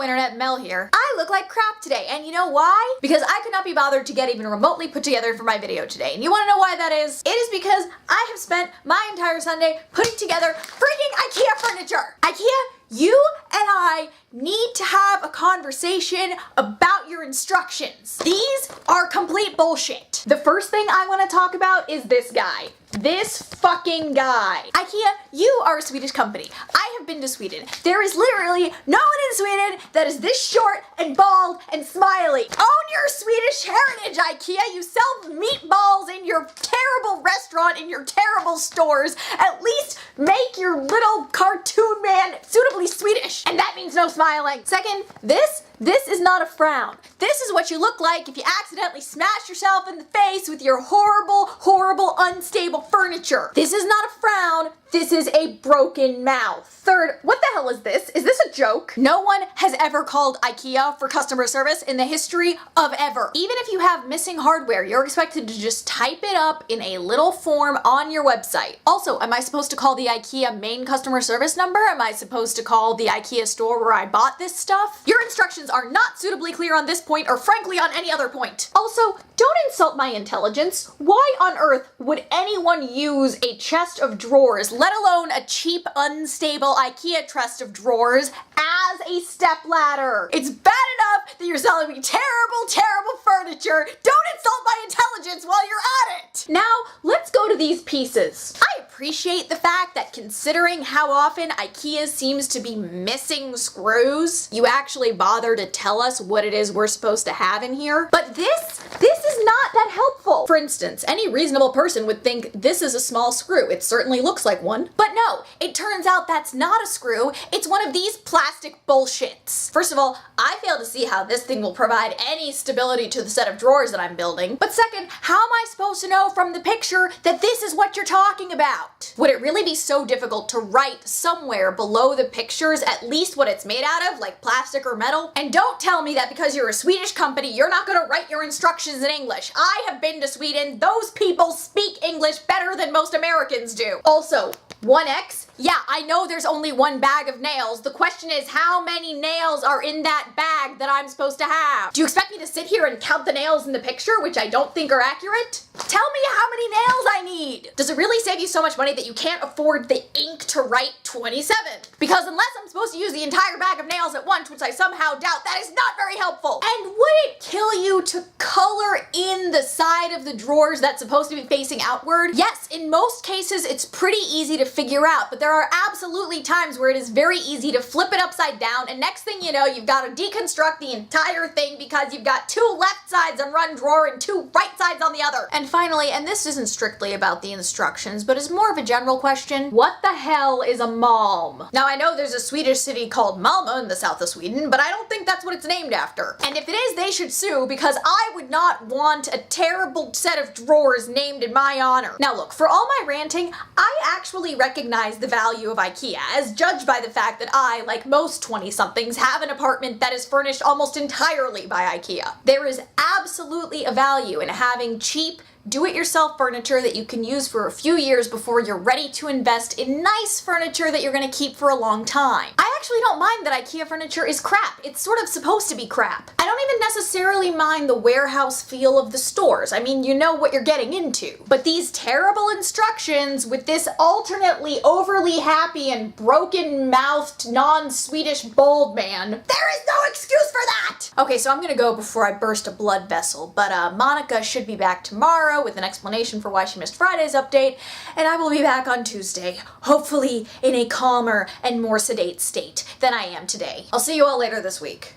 Hello internet, Mel here. I look like crap today, and you know why? Because I could not be bothered to get even remotely put together for my video today. And you wanna know why that is? It is because I have spent my entire Sunday putting together freaking IKEA furniture. IKEA, you and I need to have a conversation about your instructions. These are complete bullshit. The first thing I want to talk about is this guy. This fucking guy. IKEA, you are a Swedish company. I have been to Sweden. There is literally no one in Sweden that is this short and bald and smiley. Own your Swedish heritage, IKEA. You sell meatballs in your terrible restaurant, in your terrible stores. At least make your little cartoon man suitably Swedish. And that means no smiling. Second, this is not a frown. This is what you look like if you accidentally smash yourself in the face with your horrible, horrible, unstable furniture. This is not a frown. This is a broken mouth. Third, what the hell is this? Is this a joke? No one has ever called IKEA for customer service in the history of ever. Even if you have missing hardware, you're expected to just type it up in a little form on your website. Also, am I supposed to call the IKEA main customer service number? Am I supposed to call the IKEA store where I bought this stuff? Your instructions are not suitably clear on this point or frankly on any other point. Also, don't insult my intelligence. Why on earth would anyone use a chest of drawers, let alone a cheap, unstable IKEA chest of drawers, as a stepladder? It's bad enough that you're selling me terrible, terrible furniture. Don't insult my intelligence while you're at it! Now, let's go to these pieces. I appreciate the fact that considering how often IKEA seems to be missing screws, you actually bother to tell us what it is we're supposed to have in here. But this is not that helpful. For instance, any reasonable person would think this is a small screw. It certainly looks like one. But no, it turns out that's not a screw. It's one of these plastic bullshits. First of all, I fail to see how this thing will provide any stability to the set of drawers that I'm building. But second, how am I supposed to know from the picture that this is what you're talking about? Would it really be so difficult to write somewhere below the pictures at least what it's made out of, like plastic or metal? And don't tell me that because you're a Swedish company, you're not gonna write your instructions in English. I have been to Sweden. Those people speak English better than most Americans do. Also, 1X? Yeah, I know there's only one bag of nails. The question is, how many nails are in that bag that I'm supposed to have? Do you expect me to sit here and count the nails in the picture, which I don't think are accurate? Tell me how many nails I need. Does it really save you so much money that you can't afford the ink to write 27? Because unless I'm supposed to use the entire bag of nails at once, which I somehow doubt, that is not very helpful. And would it kill you to color in the side of the drawers that's supposed to be facing outward? Yes, in most cases it's pretty easy to figure out, but there are absolutely times where it is very easy to flip it upside down, and next thing you know, you've got to deconstruct the entire thing because you've got two left sides on one drawer and two right sides on the other. And finally, and this isn't strictly about the instructions, but is more of a general question, what the hell is a Malm? Now I know there's a Swedish city called Malmö in the south of Sweden, but I don't think that's what it's named after. And if it is, they should sue because I would not want a terrible set of drawers named in my honor. Now look, for all my ranting, I actually recognize the value of IKEA, as judged by the fact that I, like most 20-somethings, have an apartment that is furnished almost entirely by IKEA. There is absolutely a value in having cheap, do-it-yourself furniture that you can use for a few years before you're ready to invest in nice furniture that you're gonna keep for a long time. I actually don't mind that IKEA furniture is crap. It's sort of supposed to be crap. I don't even necessarily mind the warehouse feel of the stores. I mean, you know what you're getting into. But these terrible instructions with this alternately overly happy and broken-mouthed non-Swedish bold man, there is no excuse for that! Okay, so I'm gonna go before I burst a blood vessel, but Monica should be back tomorrow with an explanation for why she missed Friday's update, and I will be back on Tuesday, hopefully in a calmer and more sedate state than I am today. I'll see you all later this week.